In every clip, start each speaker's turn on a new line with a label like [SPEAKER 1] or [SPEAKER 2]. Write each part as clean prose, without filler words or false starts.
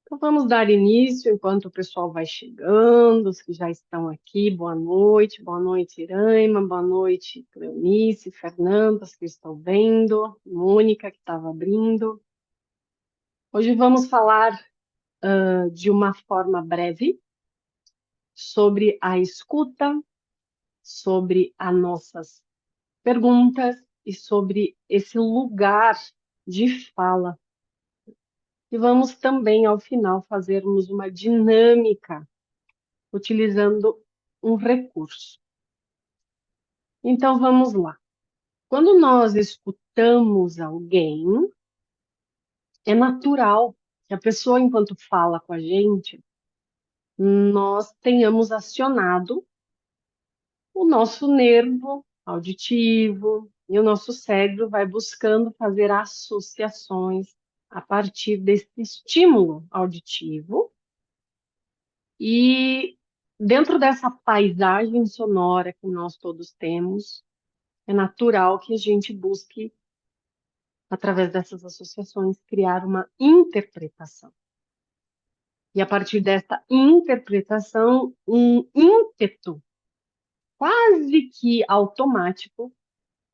[SPEAKER 1] Então, vamos dar início enquanto o pessoal vai chegando, os que já estão aqui. Boa noite, Iraima, boa noite, Cleonice, Fernanda, os que estão vendo, Mônica, que estava abrindo. Hoje vamos falar de uma forma breve sobre a escuta, sobre as nossas perguntas e sobre esse lugar de fala. E vamos também, ao final, fazermos uma dinâmica utilizando um recurso. Então, vamos lá. Quando nós escutamos alguém, é natural que a pessoa, enquanto fala com a gente, nós tenhamos acionado o nosso nervo auditivo e o nosso cérebro vai buscando fazer associações a partir desse estímulo auditivo. E dentro dessa paisagem sonora que nós todos temos, é natural que a gente busque, através dessas associações, criar uma interpretação. E a partir dessa interpretação, um ímpeto quase que automático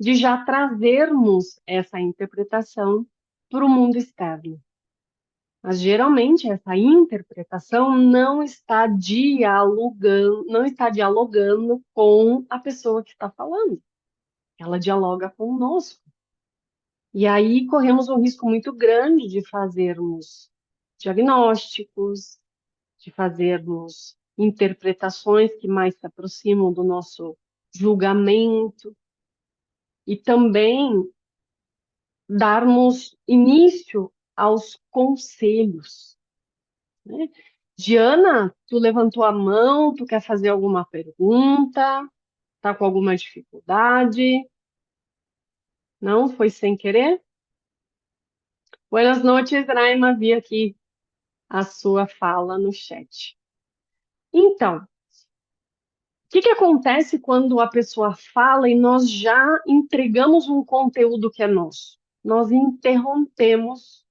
[SPEAKER 1] de já trazermos essa interpretação para o mundo externo. Mas geralmente essa interpretação não está dialogando com a pessoa que está falando. Ela dialoga conosco. E aí corremos um risco muito grande de fazermos diagnósticos, de fazermos interpretações que mais se aproximam do nosso julgamento e também darmos início aos conselhos, né? Diana, tu levantou a mão, tu quer fazer alguma pergunta? Tá com alguma dificuldade? Não? Foi sem querer? Buenas noches, Raima, vi aqui a sua fala no chat. Então, o que acontece quando a pessoa fala e nós já entregamos um conteúdo que é nosso? Nós interrompemos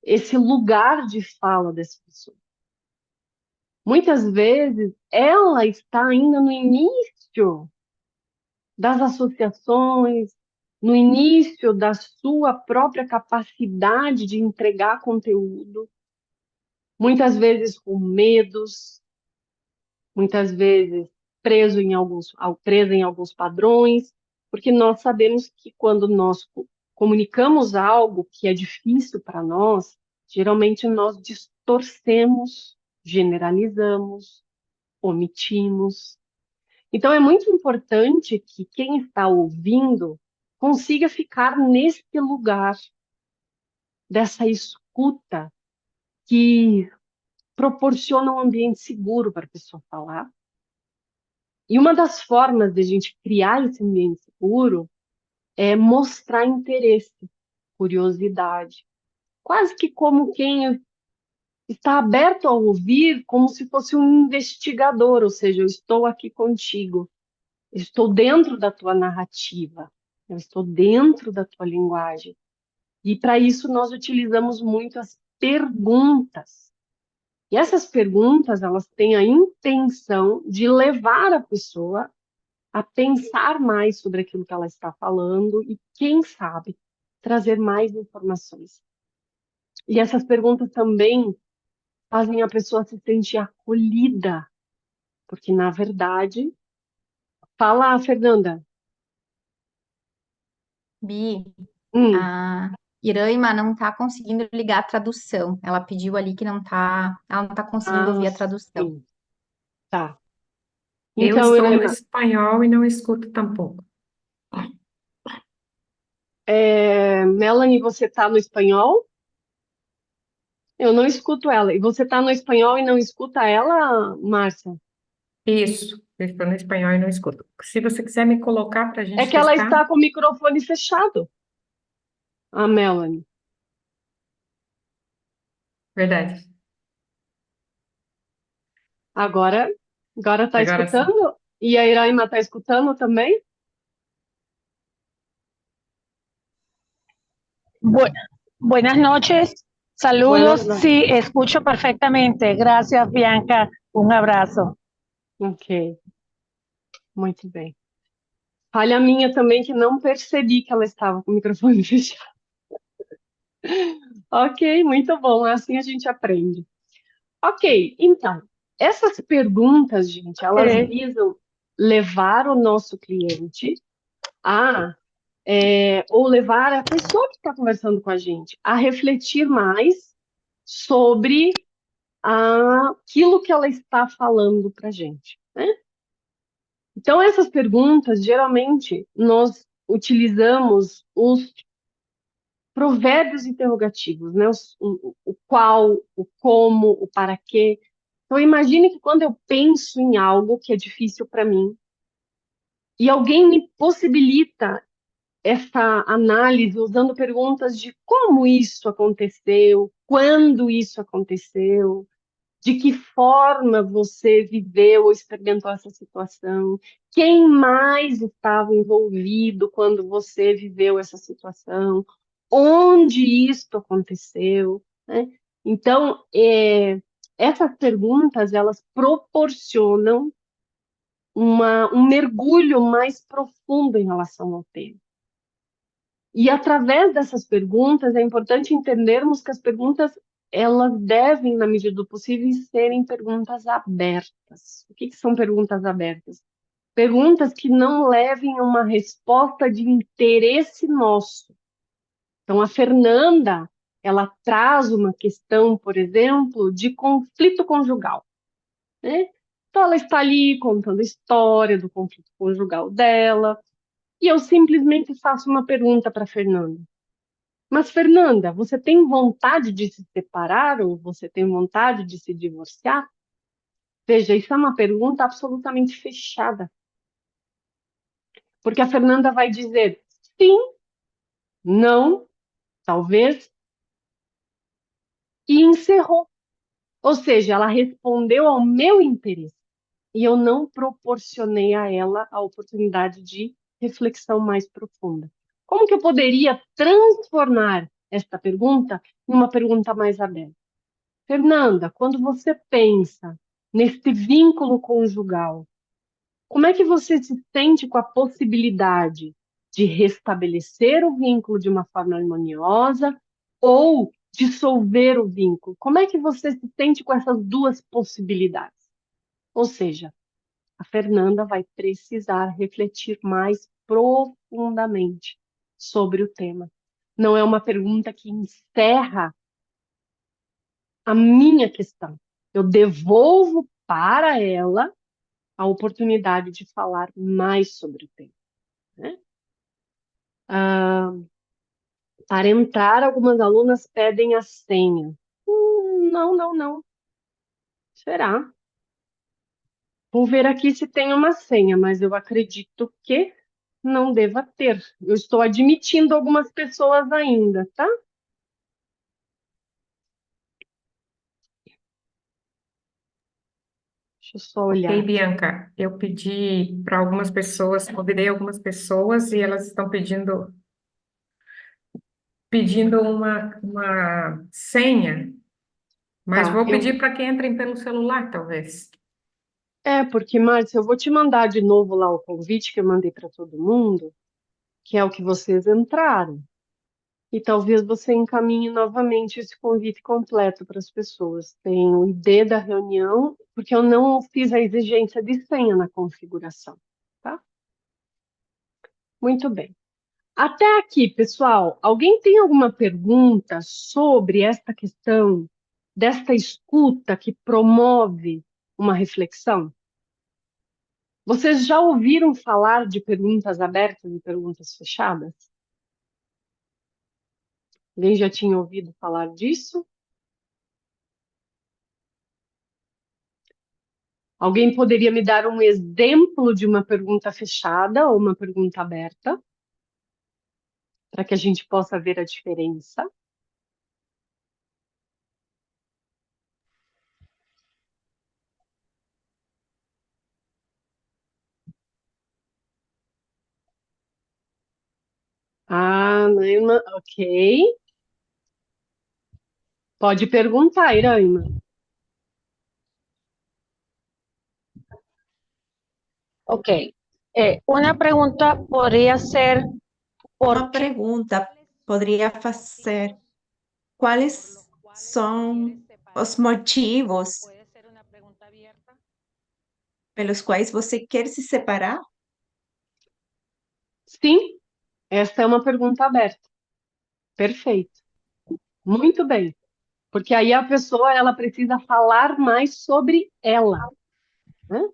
[SPEAKER 1] esse lugar de fala dessa pessoa. Muitas vezes ela está ainda no início das associações, no início da sua própria capacidade de entregar conteúdo, muitas vezes com medos, muitas vezes presa em alguns padrões, porque nós sabemos que quando nós comunicamos algo que é difícil para nós, geralmente nós distorcemos, generalizamos, omitimos. Então, é muito importante que quem está ouvindo consiga ficar nesse lugar dessa escuta que proporciona um ambiente seguro para a pessoa falar. E uma das formas de a gente criar esse ambiente seguro é mostrar interesse, curiosidade, quase que como quem está aberto a ouvir, como se fosse um investigador, ou seja, eu estou aqui contigo. Eu estou dentro da tua narrativa, eu estou dentro da tua linguagem. E para isso nós utilizamos muito as perguntas. E essas perguntas, elas têm a intenção de levar a pessoa a pensar mais sobre aquilo que ela está falando e, quem sabe, trazer mais informações. E essas perguntas também fazem a pessoa se sentir acolhida, porque, na verdade, fala, Fernanda.
[SPEAKER 2] Bi,
[SPEAKER 1] Hum.
[SPEAKER 2] a Iraima não está conseguindo ligar a tradução. Ela pediu ali que ela não está conseguindo
[SPEAKER 1] Ah,
[SPEAKER 2] ouvir a tradução.
[SPEAKER 1] sim, tá.
[SPEAKER 3] Eu
[SPEAKER 1] Então,
[SPEAKER 3] estou no
[SPEAKER 1] Irena,
[SPEAKER 3] espanhol e não escuto tampouco.
[SPEAKER 1] Melanie, você tá no espanhol? Eu não escuto ela. E você tá no espanhol e não escuta ela, Márcia?
[SPEAKER 3] Isso, eu estou no espanhol e não escuto. Se você quiser me colocar para a
[SPEAKER 1] É
[SPEAKER 3] gente
[SPEAKER 1] que ela
[SPEAKER 3] testar,
[SPEAKER 1] está com o microfone fechado, a Melanie.
[SPEAKER 3] verdade.
[SPEAKER 1] Agora, agora tá
[SPEAKER 3] Agora sim.
[SPEAKER 1] escutando? E a Iraima tá escutando também?
[SPEAKER 4] Bu- Buenas noches.
[SPEAKER 1] Buenas
[SPEAKER 4] Saludos,
[SPEAKER 1] noches.
[SPEAKER 4] sí, escucho perfectamente. Gracias, Bianca. Un abrazo.
[SPEAKER 1] Ok, muito bem. Falha minha também que não percebi que ela estava com o microfone fechado. Ok, muito bom. Assim a gente aprende. Ok, então, essas perguntas, gente, elas
[SPEAKER 4] Ok.
[SPEAKER 1] visam levar o nosso cliente a, ou levar a pessoa que está conversando com a gente a refletir mais sobre aquilo que ela está falando para a gente, né? Então, essas perguntas, geralmente, nós utilizamos os provérbios interrogativos, né? O qual, o como, o para quê. Então, imagine que quando eu penso em algo que é difícil para mim e alguém me possibilita essa análise usando perguntas de como isso aconteceu, quando isso aconteceu, de que forma você viveu ou experimentou essa situação, quem mais estava envolvido quando você viveu essa situação, onde isso aconteceu, né? Então, essas perguntas, elas proporcionam um mergulho mais profundo em relação ao tema. E através dessas perguntas, é importante entendermos que as perguntas elas devem, na medida do possível, serem perguntas abertas. O que são perguntas abertas? Perguntas que não levem a uma resposta de interesse nosso. Então, a Fernanda, ela traz uma questão, por exemplo, de conflito conjugal, né? Então, ela está ali contando a história do conflito conjugal dela, e eu simplesmente faço uma pergunta para a Fernanda. Mas, Fernanda, você tem vontade de se separar ou você tem vontade de se divorciar? Veja, isso é uma pergunta absolutamente fechada, porque a Fernanda vai dizer sim, não, talvez, e encerrou. Ou seja, ela respondeu ao meu interesse e eu não proporcionei a ela a oportunidade de reflexão mais profunda. Como que eu poderia transformar esta pergunta em uma pergunta mais aberta? Fernanda, quando você pensa nesse vínculo conjugal, como é que você se sente com a possibilidade de restabelecer o vínculo de uma forma harmoniosa ou dissolver o vínculo? Como é que você se sente com essas duas possibilidades? Ou seja, a Fernanda vai precisar refletir mais profundamente sobre o tema. Não é uma pergunta que encerra a minha questão. Eu devolvo para ela a oportunidade de falar mais sobre o tema, né? Para entrar, algumas alunas pedem a senha. Não, não, não. Será? Vou ver aqui se tem uma senha, mas eu acredito que não deva ter. Eu estou admitindo algumas pessoas ainda, tá? Deixa eu só olhar
[SPEAKER 3] Ok,
[SPEAKER 1] aqui.
[SPEAKER 3] Bianca, eu pedi para algumas pessoas, convidei algumas pessoas e elas estão pedindo uma senha, mas
[SPEAKER 1] Tá,
[SPEAKER 3] vou pedir para que entrem pelo celular, talvez.
[SPEAKER 1] porque, Márcia, eu vou te mandar de novo lá o convite que eu mandei para todo mundo, que é o que vocês entraram. E talvez você encaminhe novamente esse convite completo para as pessoas. Tem o ID da reunião, porque eu não fiz a exigência de senha na configuração, tá? Muito bem. Até aqui, pessoal, alguém tem alguma pergunta sobre esta questão desta escuta que promove uma reflexão? Vocês já ouviram falar de perguntas abertas e perguntas fechadas? Alguém já tinha ouvido falar disso? Alguém poderia me dar um exemplo de uma pergunta fechada ou uma pergunta aberta, para que a gente possa ver a diferença? Ah, Naima, ok. Pode perguntar, Iraima.
[SPEAKER 4] Ok. Una pregunta podría ser, ¿por
[SPEAKER 5] Uma
[SPEAKER 4] qué?
[SPEAKER 5] pergunta poderia fazer: quais são os motivos
[SPEAKER 4] Puede ser una pregunta abierta.
[SPEAKER 5] pelos quais você quer se separar?
[SPEAKER 1] Sim, esta é uma pergunta aberta. Perfeito. Muito bem. Porque aí a pessoa ela precisa falar mais sobre ela, né?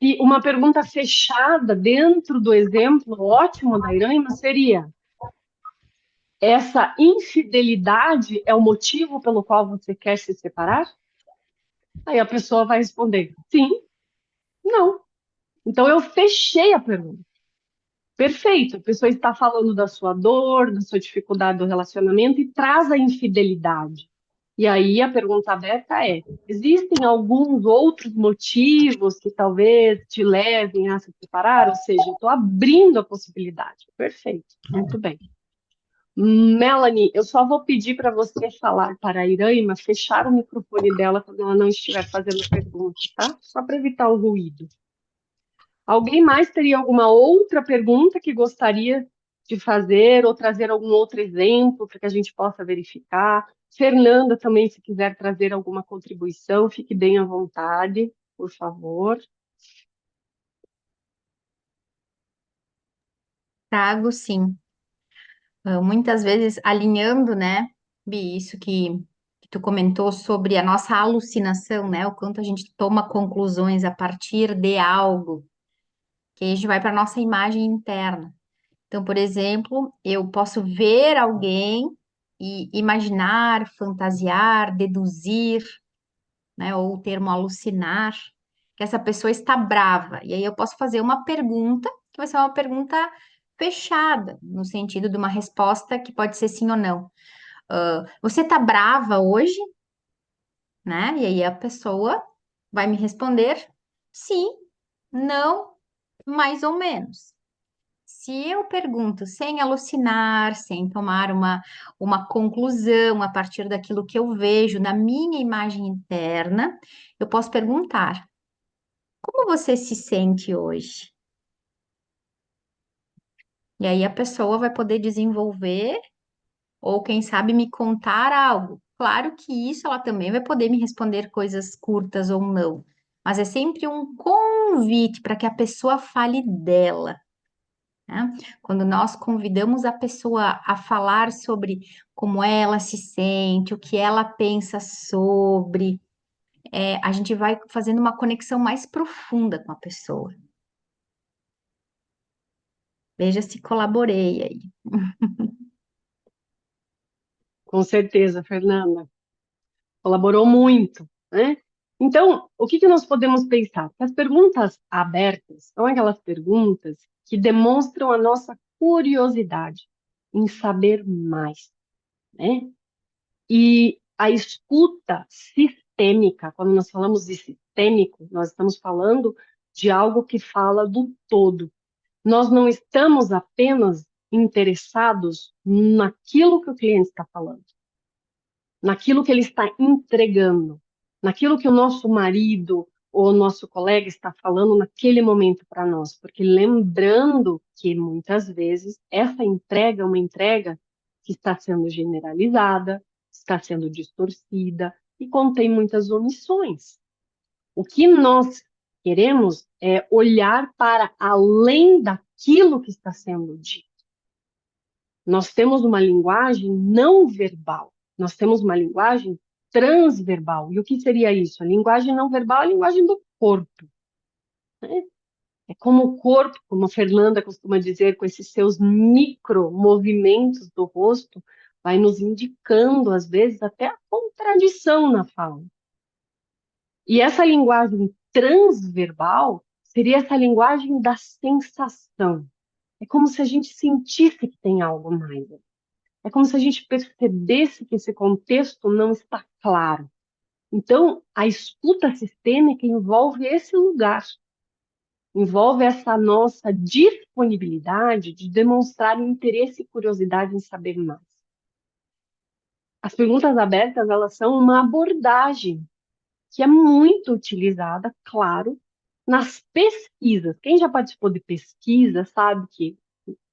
[SPEAKER 1] E uma pergunta fechada dentro do exemplo ótimo da Iraima seria: essa infidelidade é o motivo pelo qual você quer se separar? Aí a pessoa vai responder: sim, não. Então eu fechei a pergunta. Perfeito. A pessoa está falando da sua dor, da sua dificuldade do relacionamento e traz a infidelidade. E aí a pergunta aberta é: existem alguns outros motivos que talvez te levem a se separar? Ou seja, estou abrindo a possibilidade. Perfeito. Muito bem. Melanie, eu só vou pedir para você falar para a Iraima fechar o microfone dela quando ela não estiver fazendo pergunta, tá? Só para evitar o ruído. Alguém mais teria alguma outra pergunta que gostaria de fazer ou trazer algum outro exemplo para que a gente possa verificar? Fernanda também, se quiser trazer alguma contribuição, fique bem à vontade, por favor.
[SPEAKER 2] Trago, sim. Muitas vezes alinhando, né, Bi, isso que tu comentou sobre a nossa alucinação, né, o quanto a gente toma conclusões a partir de algo, que aí a gente vai para a nossa imagem interna. Então, por exemplo, eu posso ver alguém e imaginar, fantasiar, deduzir, né, ou o termo alucinar, que essa pessoa está brava. E aí eu posso fazer uma pergunta, que vai ser uma pergunta fechada, no sentido de uma resposta que pode ser sim ou não. Você tá brava hoje, né? E aí a pessoa vai me responder sim, não, mais ou menos. Se eu pergunto sem alucinar, sem tomar uma conclusão a partir daquilo que eu vejo na minha imagem interna, eu posso perguntar: como você se sente hoje? E aí a pessoa vai poder desenvolver ou quem sabe me contar algo. Claro que isso ela também vai poder me responder coisas curtas ou não, mas é sempre um convite para que a pessoa fale dela, né? Quando nós convidamos a pessoa a falar sobre como ela se sente, o que ela pensa sobre, a gente vai fazendo uma conexão mais profunda com a pessoa. Veja se colaborei aí.
[SPEAKER 1] Com certeza, Fernanda. Colaborou muito, né? Então, o que que nós podemos pensar? Que as perguntas abertas são aquelas perguntas que demonstram a nossa curiosidade em saber mais, né? E a escuta sistêmica, quando nós falamos de sistêmico, nós estamos falando de algo que fala do todo. Nós não estamos apenas interessados naquilo que o cliente está falando, naquilo que ele está entregando, naquilo que o nosso marido ou o nosso colega está falando naquele momento para nós, porque lembrando que muitas vezes essa entrega é uma entrega que está sendo generalizada, está sendo distorcida e contém muitas omissões. O que nós queremos é olhar para além daquilo que está sendo dito. Nós temos uma linguagem não verbal, nós temos uma linguagem transverbal. E o que seria isso? A linguagem não verbal é a linguagem do corpo, né? É como o corpo, como a Fernanda costuma dizer, com esses seus micro movimentos do rosto, vai nos indicando, às vezes, até a contradição na fala. E essa linguagem transverbal seria essa linguagem da sensação. É como se a gente sentisse que tem algo mais. É como se a gente percebesse que esse contexto não está claro. Então, a escuta sistêmica envolve esse lugar, envolve essa nossa disponibilidade de demonstrar interesse e curiosidade em saber mais. As perguntas abertas, elas são uma abordagem que é muito utilizada, claro, nas pesquisas. Quem já participou de pesquisa sabe que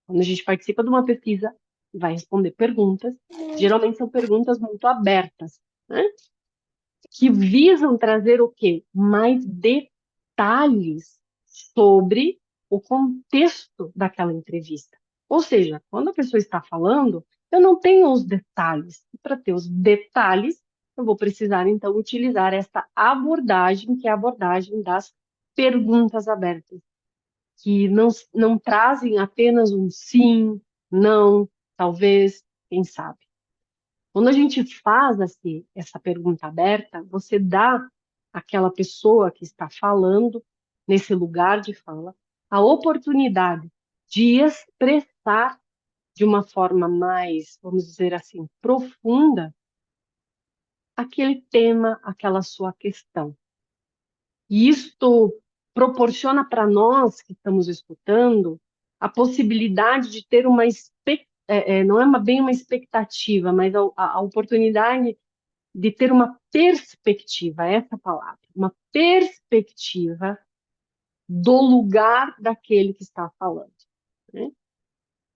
[SPEAKER 1] quando a gente participa de uma pesquisa, vai responder perguntas, geralmente são perguntas muito abertas, né? Que visam trazer o quê? Mais detalhes sobre o contexto daquela entrevista. Ou seja, quando a pessoa está falando, eu não tenho os detalhes. E para ter os detalhes, eu vou precisar, então, utilizar esta abordagem, que é a abordagem das perguntas abertas, que não trazem apenas um sim, não, talvez, quem sabe. Quando a gente faz assim, essa pergunta aberta, você dá àquela pessoa que está falando, nesse lugar de fala, a oportunidade de expressar de uma forma mais, vamos dizer assim, profunda, aquele tema, aquela sua questão. E isto proporciona para nós que estamos escutando a possibilidade de ter uma não é bem uma expectativa, mas a oportunidade de ter uma perspectiva, essa palavra, uma perspectiva do lugar daquele que está falando, né?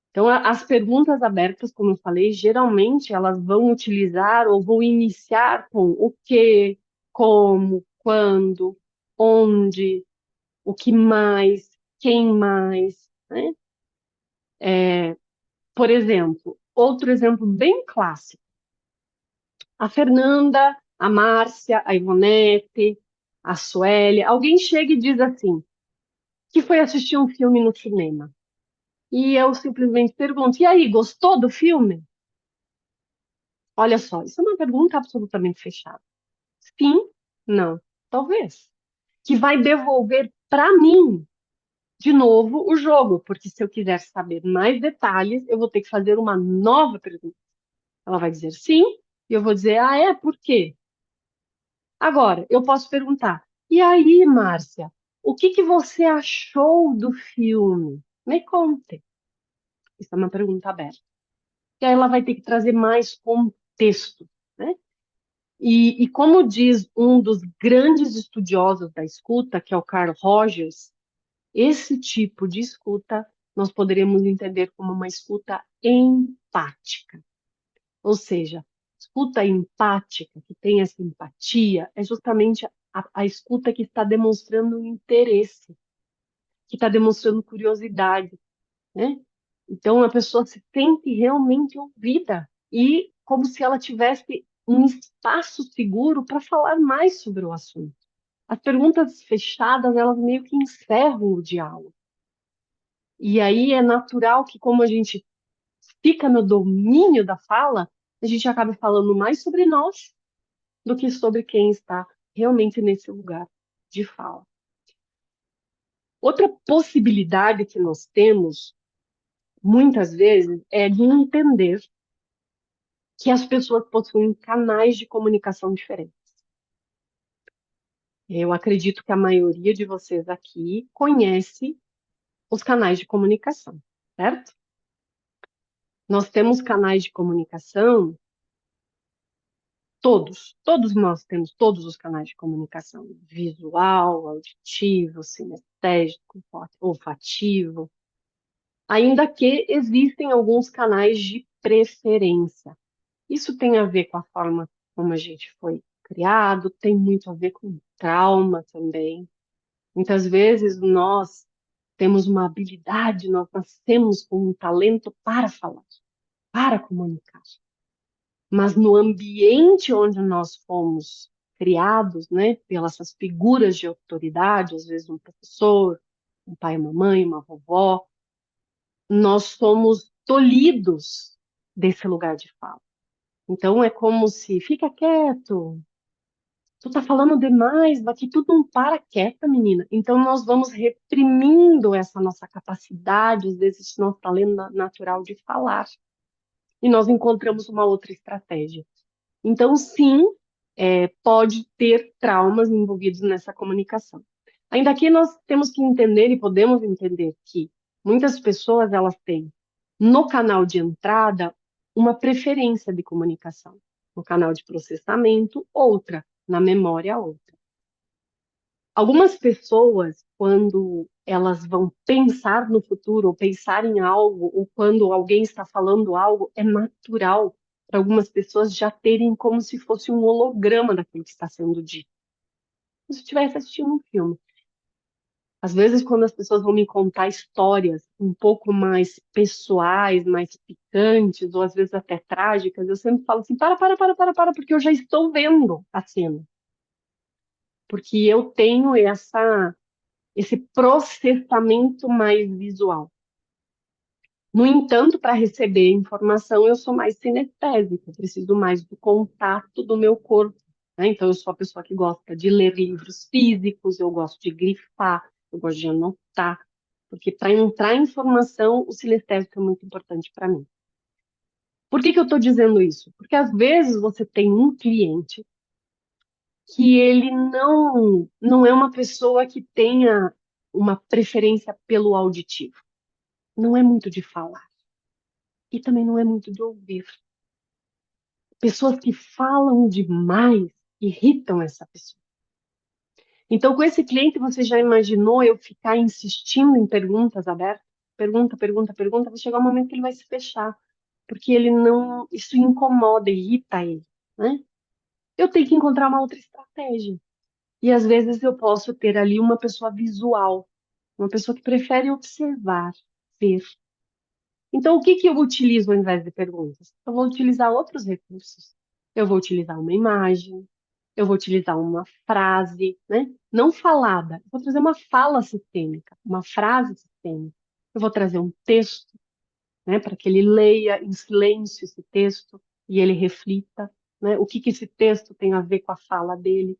[SPEAKER 1] Então, as perguntas abertas, como eu falei, geralmente elas vão utilizar ou vão iniciar com o que, como, quando, onde, o que mais, quem mais, né? Por exemplo, outro exemplo bem clássico, a Fernanda, a Márcia, a Ivonete, a Suélia, alguém chega e diz assim, que foi assistir um filme no cinema. E eu simplesmente pergunto, e aí, gostou do filme? Olha só, isso é uma pergunta absolutamente fechada. Sim, não, talvez. Que vai devolver para mim, de novo, o jogo, porque se eu quiser saber mais detalhes, eu vou ter que fazer uma nova pergunta. Ela vai dizer sim, e eu vou dizer, ah, é? Por quê? Agora, eu posso perguntar, e aí, Márcia, o que que você achou do filme? Me conte. Isso é uma pergunta aberta. E aí ela vai ter que trazer mais contexto, né? E como diz um dos grandes estudiosos da escuta, que é o Carl Rogers, esse tipo de escuta nós poderíamos entender como uma escuta empática. Ou seja, escuta empática, que tem essa empatia, é justamente a escuta que está demonstrando interesse, que está demonstrando curiosidade, né? Então a pessoa se sente realmente ouvida e como se ela tivesse um espaço seguro para falar mais sobre o assunto. As perguntas fechadas, elas meio que encerram o diálogo. E aí é natural que, como a gente fica no domínio da fala, a gente acaba falando mais sobre nós do que sobre quem está realmente nesse lugar de fala. Outra possibilidade que nós temos, muitas vezes, é de entender que as pessoas possuem canais de comunicação diferentes. Eu acredito que a maioria de vocês aqui conhece os canais de comunicação, certo? Nós temos canais de comunicação, todos nós temos todos os canais de comunicação, visual, auditivo, sinestésico, olfativo, ainda que existem alguns canais de preferência. Isso tem a ver com a forma como a gente foi criado, tem muito a ver com trauma também. Muitas vezes nós temos uma habilidade, nós nascemos com um talento para falar, para comunicar. Mas no ambiente onde nós fomos criados, né, pelas essas figuras de autoridade, às vezes um professor, um pai, uma mãe, uma vovó, nós somos tolhidos desse lugar de fala. Então é como se, fica quieto, tu tá falando demais, aqui tudo não para quieta, menina. Então nós vamos reprimindo essa nossa capacidade, às vezes esse nosso talento natural de falar. E nós encontramos uma outra estratégia. Então, sim, pode ter traumas envolvidos nessa comunicação. Ainda que nós temos que entender e podemos entender que muitas pessoas elas têm no canal de entrada uma preferência de comunicação. no canal de processamento, outra, na memória, outra. Algumas pessoas, quando elas vão pensar no futuro, ou pensar em algo, ou quando alguém está falando algo, é natural para algumas pessoas já terem como se fosse um holograma daquilo que está sendo dito. Como se estivesse assistindo um filme. Às vezes, quando as pessoas vão me contar histórias um pouco mais pessoais, mais picantes, ou às vezes até trágicas, eu sempre falo assim: para, porque eu já estou vendo a cena. Porque eu tenho esse processamento mais visual. No entanto, para receber informação, eu sou mais sinestésica, eu preciso mais do contato do meu corpo, né? Então, eu sou a pessoa que gosta de ler livros físicos, eu gosto de grifar, eu gosto de anotar, porque para entrar informação, o sinestésico é muito importante para mim. Por que que eu estou dizendo isso? Porque às vezes você tem um cliente que ele não é uma pessoa que tenha uma preferência pelo auditivo. Não é muito de falar. E também não é muito de ouvir. Pessoas que falam demais irritam essa pessoa. Então, com esse cliente, você já imaginou eu ficar insistindo em perguntas abertas? Pergunta, vai chegar um momento que ele vai se fechar, porque ele não, isso incomoda, irrita ele, né? Eu tenho que encontrar uma outra estratégia. E às vezes eu posso ter ali uma pessoa visual, uma pessoa que prefere observar, ver. Então, o que que eu utilizo ao invés de perguntas? Eu vou utilizar outros recursos. Eu vou utilizar uma imagem, eu vou utilizar uma frase, né? Não falada. Eu vou trazer uma fala sistêmica, uma frase sistêmica. Eu vou trazer um texto, né? Para que ele leia em silêncio esse texto e ele reflita, né? O que que esse texto tem a ver com a fala dele.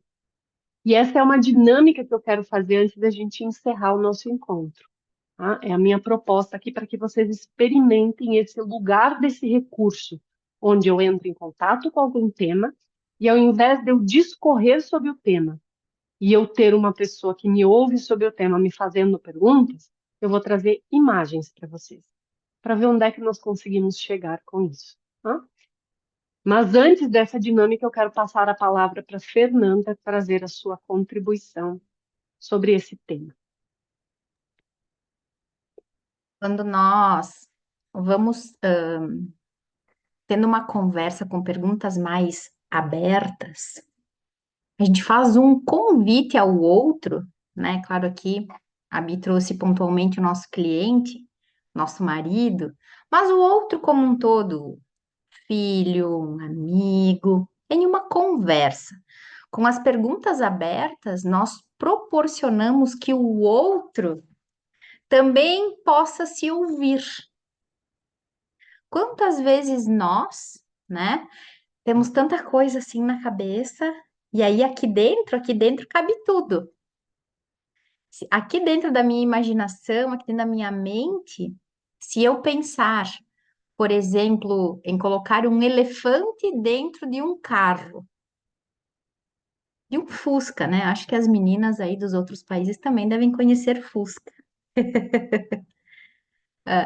[SPEAKER 1] E essa é uma dinâmica que eu quero fazer antes da gente encerrar o nosso encontro. Tá? É a minha proposta aqui para que vocês experimentem esse lugar desse recurso, onde eu entro em contato com algum tema, e ao invés de eu discorrer sobre o tema, e eu ter uma pessoa que me ouve sobre o tema me fazendo perguntas, eu vou trazer imagens para vocês, para ver onde é que nós conseguimos chegar com isso. Tá? Mas antes dessa dinâmica, eu quero passar a palavra para Fernanda trazer a sua contribuição sobre esse tema.
[SPEAKER 2] Quando nós vamos tendo uma conversa com perguntas mais abertas, a gente faz um convite ao outro, né? Claro, aqui a Bi trouxe pontualmente o nosso cliente, nosso marido, mas o outro como um todo, filho, um amigo, em uma conversa. Com as perguntas abertas, nós proporcionamos que o outro também possa se ouvir. Quantas vezes nós, né, temos tanta coisa assim na cabeça, e aí aqui dentro cabe tudo. Aqui dentro da minha imaginação, aqui dentro da minha mente, se eu pensar, por exemplo, em colocar um elefante dentro de um carro, de um Fusca, né? Acho que as meninas aí dos outros países também devem conhecer Fusca.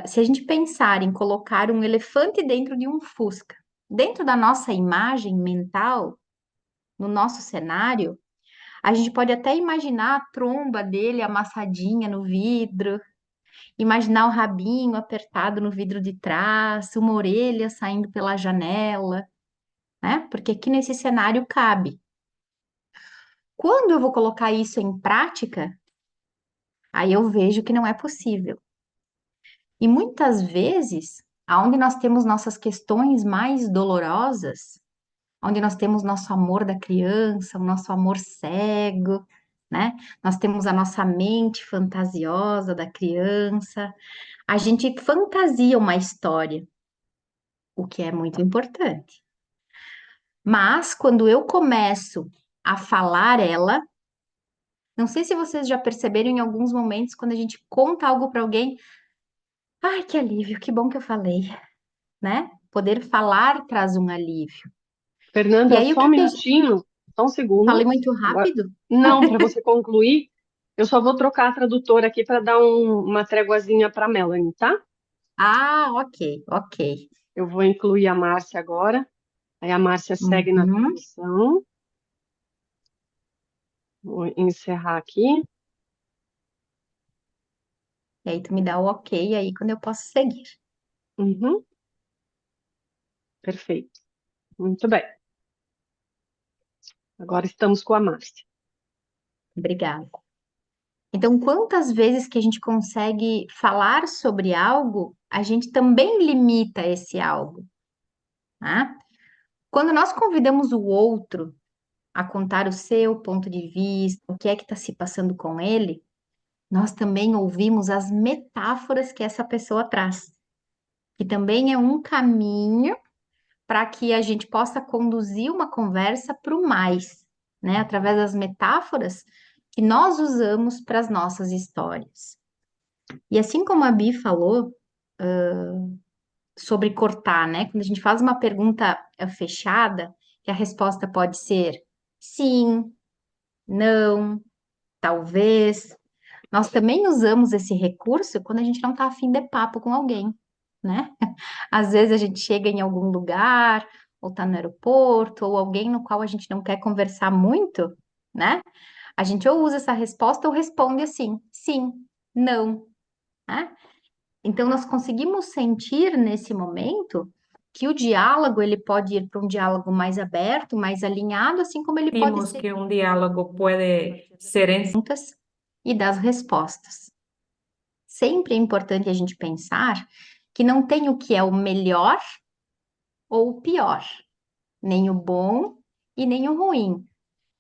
[SPEAKER 2] Se a gente pensar em colocar um elefante dentro de um Fusca, dentro da nossa imagem mental, no nosso cenário, a gente pode até imaginar a tromba dele amassadinha no vidro, imaginar o rabinho apertado no vidro de trás, uma orelha saindo pela janela, né? Porque aqui nesse cenário cabe. Quando eu vou colocar isso em prática, aí eu vejo que não é possível. E muitas vezes, aonde nós temos nossas questões mais dolorosas, onde nós temos nosso amor da criança, o nosso amor cego, né? Nós temos a nossa mente fantasiosa da criança. A gente fantasia uma história, o que é muito importante. Mas quando eu começo a falar ela, não sei se vocês já perceberam em alguns momentos quando a gente conta algo para alguém, ai, que alívio, que bom que eu falei, né? Poder falar traz um alívio. E
[SPEAKER 1] Fernanda,
[SPEAKER 2] aí o
[SPEAKER 1] só um
[SPEAKER 2] que que a gente...
[SPEAKER 1] minutinho, só um
[SPEAKER 2] Falei
[SPEAKER 1] segundo.
[SPEAKER 2] muito
[SPEAKER 1] Agora,
[SPEAKER 2] rápido?
[SPEAKER 1] não, para você concluir, eu só vou trocar a tradutora aqui para dar uma tréguazinha para Melanie, tá?
[SPEAKER 2] Ah, ok, ok.
[SPEAKER 1] Eu vou incluir a Márcia agora. Aí a Márcia segue na
[SPEAKER 2] Uhum.
[SPEAKER 1] transmissão. Vou encerrar aqui.
[SPEAKER 2] E aí tu me dá o ok aí quando eu posso seguir.
[SPEAKER 1] Uhum, perfeito. Muito bem. Agora estamos com a Márcia.
[SPEAKER 2] Obrigada. Então, quantas vezes que a gente consegue falar sobre algo, a gente também limita esse algo, né? Quando nós convidamos o outro a contar o seu ponto de vista, o que é que está se passando com ele, nós também ouvimos as metáforas que essa pessoa traz, que também é um caminho para que a gente possa conduzir uma conversa para o mais, né? Através das metáforas que nós usamos para as nossas histórias. E assim como a Bi falou sobre cortar, né? Quando a gente faz uma pergunta fechada, que a resposta pode ser sim, não, talvez. Nós também usamos esse recurso quando a gente não está afim de papo com alguém, né? Às vezes a gente chega em algum lugar, ou está no aeroporto, ou alguém no qual a gente não quer conversar muito, né? A gente ou usa essa resposta ou responde assim, sim, não, né? Então nós conseguimos sentir nesse momento que o diálogo ele pode ir para um diálogo mais aberto, mais alinhado, assim como ele pode
[SPEAKER 3] Vimos
[SPEAKER 2] ser
[SPEAKER 3] que un diálogo puede ser en
[SPEAKER 2] perguntas e das respostas. Sempre é importante a gente pensar que não tem o que é o melhor ou o pior, nem o bom e nem o ruim,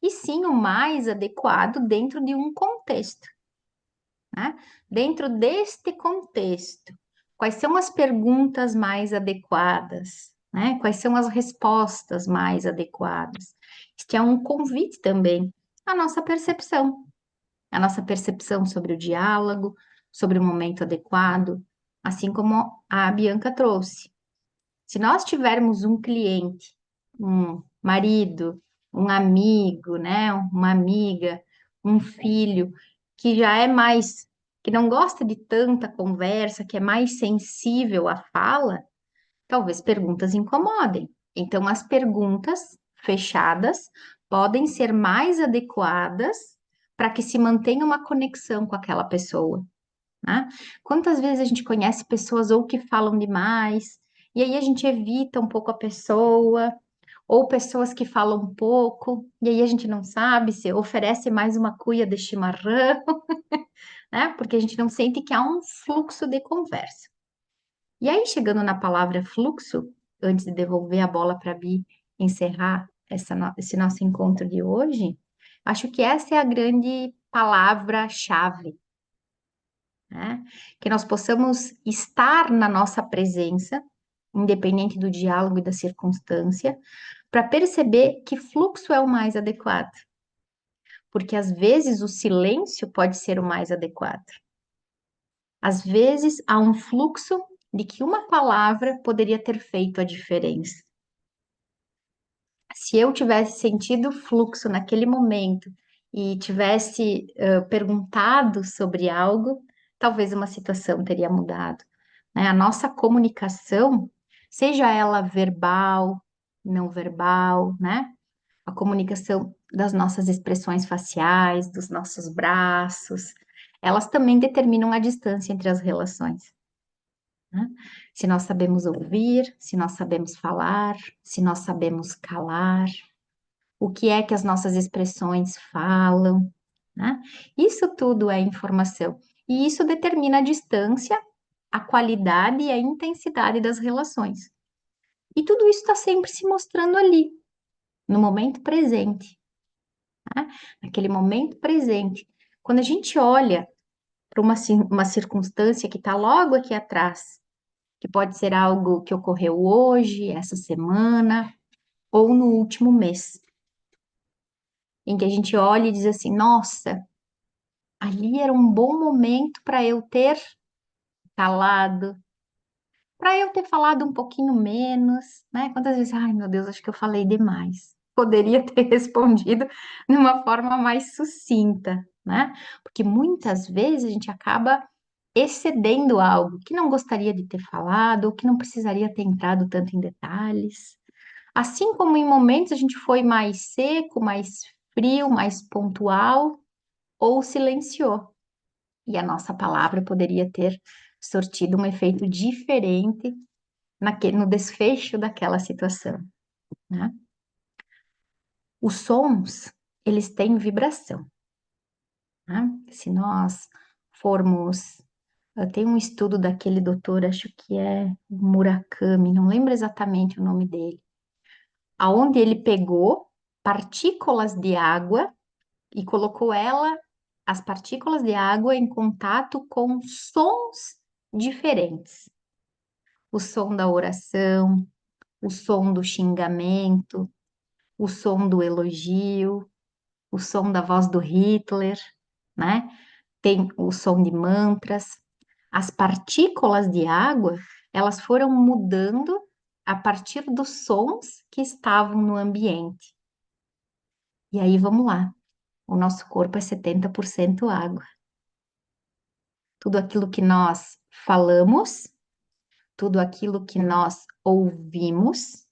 [SPEAKER 2] e sim o mais adequado dentro de um contexto, né? Dentro deste contexto, quais são as perguntas mais adequadas, né? Quais são as respostas mais adequadas? Este é um convite também à a nossa percepção sobre o diálogo, sobre o momento adequado, assim como a Bianca trouxe. Se nós tivermos um cliente, um marido, um amigo, né, uma amiga, um filho, que já é mais, que não gosta de tanta conversa, que é mais sensível à fala, talvez perguntas incomodem. Então, as perguntas fechadas podem ser mais adequadas para que se mantenha uma conexão com aquela pessoa, né? Quantas vezes a gente conhece pessoas ou que falam demais, e aí a gente evita um pouco a pessoa, ou pessoas que falam um pouco, e aí a gente não sabe se oferece mais uma cuia de chimarrão, né? Porque a gente não sente que há um fluxo de conversa. E aí, chegando na palavra fluxo, antes de devolver a bola para a Bi encerrar esse nosso encontro de hoje, acho que essa é a grande palavra-chave, né? Que nós possamos estar na nossa presença, independente do diálogo e da circunstância, para perceber que fluxo é o mais adequado. Porque às vezes o silêncio pode ser o mais adequado. Às vezes há um fluxo de que uma palavra poderia ter feito a diferença. Se eu tivesse sentido o fluxo naquele momento e tivesse perguntado sobre algo, talvez uma situação teria mudado, né? A nossa comunicação, seja ela verbal, não verbal, né? A comunicação das nossas expressões faciais, dos nossos braços, elas também determinam a distância entre as relações, né? Se nós sabemos ouvir, se nós sabemos falar, se nós sabemos calar, o que é que as nossas expressões falam, né? Isso tudo é informação. E isso determina a distância, a qualidade e a intensidade das relações. E tudo isso está sempre se mostrando ali, no momento presente, né? Naquele momento presente. Quando a gente olha para uma circunstância que está logo aqui atrás, que pode ser algo que ocorreu hoje, essa semana, ou no último mês, em que a gente olha e diz assim: nossa, ali era um bom momento para eu ter calado, para eu ter falado um pouquinho menos, né? Quantas vezes, ai meu Deus, acho que eu falei demais. Poderia ter respondido de uma forma mais sucinta, né? Porque muitas vezes a gente acaba excedendo algo que não gostaria de ter falado ou que não precisaria ter entrado tanto em detalhes. Assim como em momentos a gente foi mais seco, mais frio, mais pontual ou silenciou. E a nossa palavra poderia ter sortido um efeito diferente no desfecho daquela situação, né? Os sons, eles têm vibração, né? Se nós formos... Tem um estudo daquele doutor, acho que é Murakami, não lembro exatamente o nome dele, aonde ele pegou partículas de água e colocou as partículas de água em contato com sons diferentes. O som da oração, o som do xingamento, o som do elogio, o som da voz do Hitler, né? Tem o som de mantras. As partículas de água, elas foram mudando a partir dos sons que estavam no ambiente. E aí vamos lá. O nosso corpo é 70% água. Tudo aquilo que nós falamos, tudo aquilo que nós ouvimos,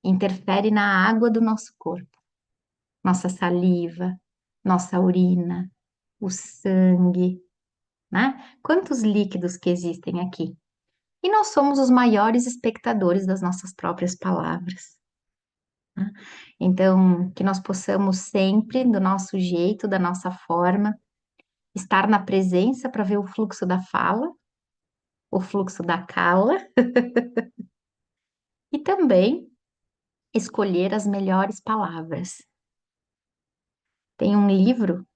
[SPEAKER 2] interfere na água do nosso corpo. Nossa saliva, nossa urina, o sangue, né? Quantos líquidos que existem aqui? E nós somos os maiores espectadores das nossas próprias palavras, né? Então, que nós possamos sempre, do nosso jeito, da nossa forma, estar na presença para ver o fluxo da fala, o fluxo da cala, e também escolher as melhores palavras. Tem um livro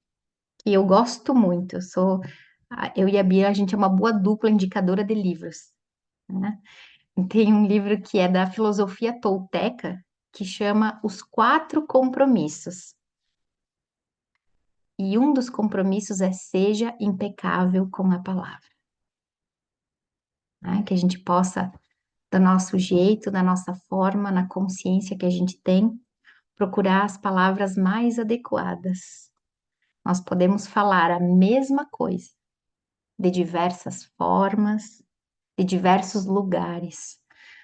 [SPEAKER 2] que eu gosto muito, eu e a Bia, a gente é uma boa dupla indicadora de livros, né? Tem um livro que é da filosofia tolteca, que chama Os Quatro Compromissos. E um dos compromissos é seja impecável com a palavra, né? Que a gente possa, do nosso jeito, da nossa forma, na consciência que a gente tem, procurar as palavras mais adequadas. Nós podemos falar a mesma coisa, de diversas formas, de diversos lugares.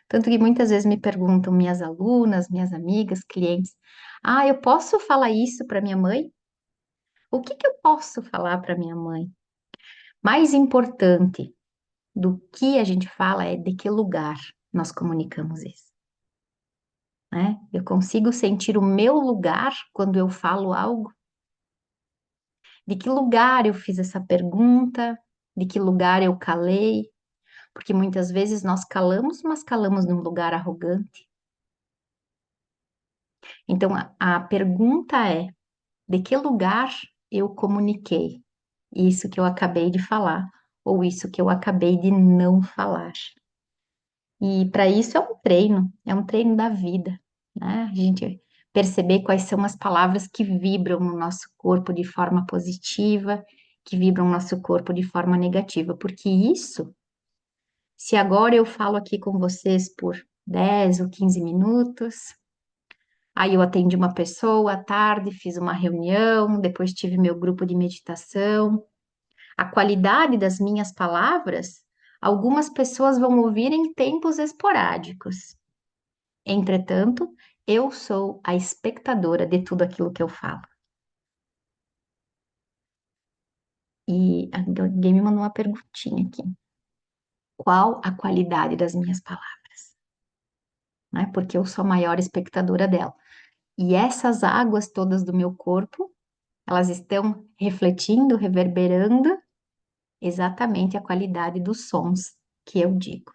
[SPEAKER 2] Tanto que muitas vezes me perguntam minhas alunas, minhas amigas, clientes: ah, eu posso falar isso para minha mãe? O que que eu posso falar para minha mãe? Mais importante do que a gente fala é de que lugar nós comunicamos isso, né? Eu consigo sentir o meu lugar quando eu falo algo? De que lugar eu fiz essa pergunta? De que lugar eu calei? Porque muitas vezes nós calamos, mas calamos num lugar arrogante. Então, a pergunta é: de que lugar eu comuniquei isso que eu acabei de falar, ou isso que eu acabei de não falar? E para isso é um treino da vida, né? A gente perceber quais são as palavras que vibram no nosso corpo de forma positiva, que vibram no nosso corpo de forma negativa, porque isso, se agora eu falo aqui com vocês por 10 ou 15 minutos, aí eu atendi uma pessoa à tarde, fiz uma reunião, depois tive meu grupo de meditação. A qualidade das minhas palavras, algumas pessoas vão ouvir em tempos esporádicos. Entretanto, eu sou a espectadora de tudo aquilo que eu falo. E alguém me mandou uma perguntinha aqui. Qual a qualidade das minhas palavras? Né? Porque eu sou a maior espectadora dela. E essas águas todas do meu corpo, elas estão refletindo, reverberando exatamente a qualidade dos sons que eu digo.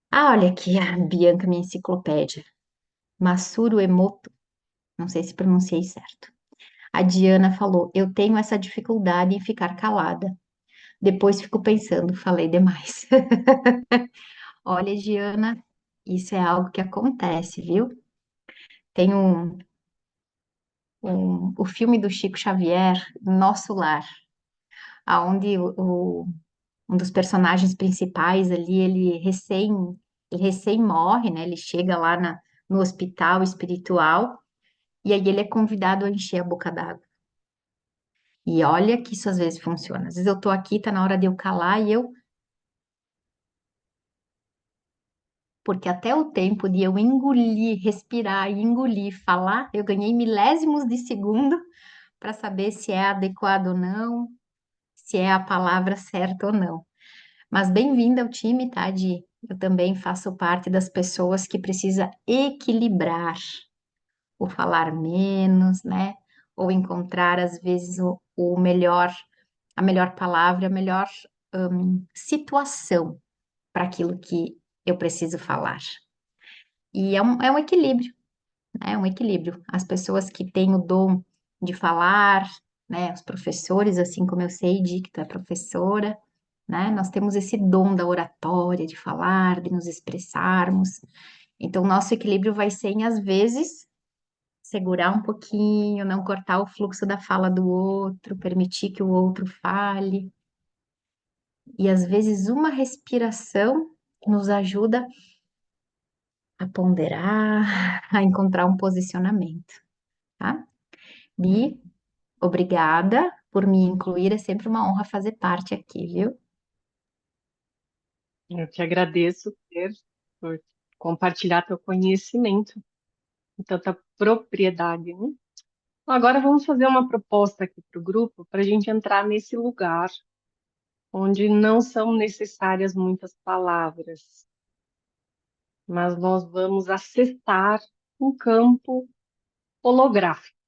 [SPEAKER 2] Ah, olha aqui a Bianca, minha enciclopédia. Masuro Emoto, não sei se pronunciei certo. A Diana falou: eu tenho essa dificuldade em ficar calada. Depois fico pensando, falei demais. Olha, Diana, isso é algo que acontece, viu? Tem o filme do Chico Xavier, Nosso Lar, aonde um dos personagens principais ali, ele recém morre, né? Ele chega lá no hospital espiritual e aí ele é convidado a encher a boca d'água. E olha que isso às vezes funciona. Às vezes eu tô aqui, tá na hora de eu calar e eu... porque até o tempo de eu engolir, respirar e engolir, falar, eu ganhei milésimos de segundo para saber se é adequado ou não, se é a palavra certa ou não. Mas bem-vinda ao time, tá, Di? Eu também faço parte das pessoas que precisa equilibrar o falar menos, né? Ou encontrar, às vezes, o melhor, a melhor palavra, a melhor situação para aquilo que eu preciso falar. E é um equilíbrio, né? É um equilíbrio. As pessoas que têm o dom de falar, né? Os professores, assim como eu sei, Di, que tu é professora, né? Nós temos esse dom da oratória, de falar, de nos expressarmos. Então, nosso equilíbrio vai ser em, às vezes, segurar um pouquinho, não cortar o fluxo da fala do outro, permitir que o outro fale. E às vezes uma respiração nos ajuda a ponderar, a encontrar um posicionamento, tá? Bi, obrigada por me incluir, é sempre uma honra fazer parte aqui, viu?
[SPEAKER 1] Eu te agradeço por compartilhar teu conhecimento com tanta propriedade, né? Agora vamos fazer uma proposta aqui para o grupo para a gente entrar nesse lugar onde não são necessárias muitas palavras, mas nós vamos acessar um campo holográfico.